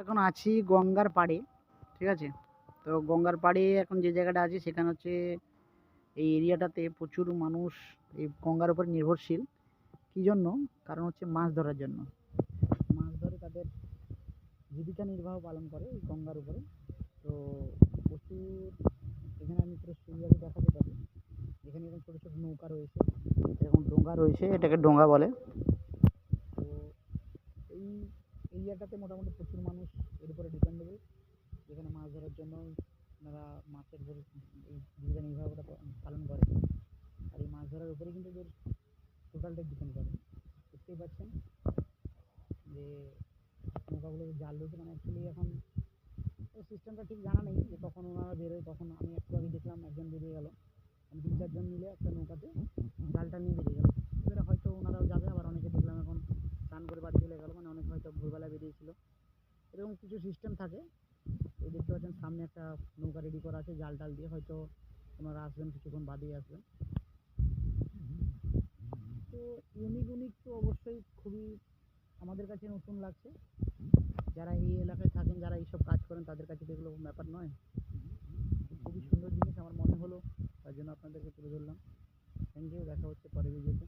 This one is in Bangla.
এখন আছি গঙ্গার পাড়ে, ঠিক আছে? তো গঙ্গার পাড়ে এখন যে জায়গাটা আছি সেখানে হচ্ছে এই এরিয়াটাতে প্রচুর মানুষ এই গঙ্গার উপর নির্ভরশীল। কি জন্য? কারণ হচ্ছে মাছ ধরার জন্য। মাছ ধরে তাদের জীবিকা নির্বাহ পালন করে এই গঙ্গার উপরে। তো প্রচুর এখানে আমি পুরো সুন্দরভাবে দেখাতে পারি। এখানে এরকম ছোট ছোট নৌকা রয়েছে, এরকম ডোঙ্গা রয়েছে, এটাকে ডোঙ্গা বলে। তো এই এরিয়াটাতে মোটামুটি প্রচুর মানুষ এর উপরে ডিপেন্ডেবল। যেখানে মাছ ধরার জন্য আপনারা মাছের উপর এই জীবিকা নির্বাহটা পালন করে। আর এই মাছ ধরার উপরে কিন্তু এদের টোটালটাই ডিপেন্ড করে। বুঝতেই পারছেন যে নৌকাগুলো যে জাল রয়েছে, মানে অ্যাকচুয়ালি এখন ওই সিস্টেমটা ঠিক জানা নেই যে কখন ওনারা বেরোয়, কখন আমি একটু আগে দেখলাম একজন বেরিয়ে গেল, মানে 3-4 জন মিলে একটা নৌকাতে জালটা নিয়ে বেরিয়ে গেল। এবারে হয়তো ওনারাও যাবে, আবার অনেকে দেখলাম এখন স্নান করে বাড়ি চলে গেল, মানে অনেকে হয়তো ভোরবেলা বেরিয়েছিল। এরকম কিছু সিস্টেম থাকে। এই দেখতে পাচ্ছেন সামনে একটা নৌকা রেডি করা আছে জাল টাল দিয়ে, হয়তো ওনারা আসবেন, কিছুক্ষণ বাদেই আসবেন। তো ইউনিক ইউনিক তো অবশ্যই খুবই আমাদের কাছে নতুন লাগছে। যারা এই এলাকায় থাকেন, যারা এইসব কাজ করেন, তাদের কাছে তো এগুলো ব্যাপার নয়। খুবই সুন্দর জিনিস আমার মনে হলো, তার জন্য আপনাদেরকে তুলে ধরলাম। থ্যাংক ইউ, দেখা হচ্ছে পরের ভিডিওতে।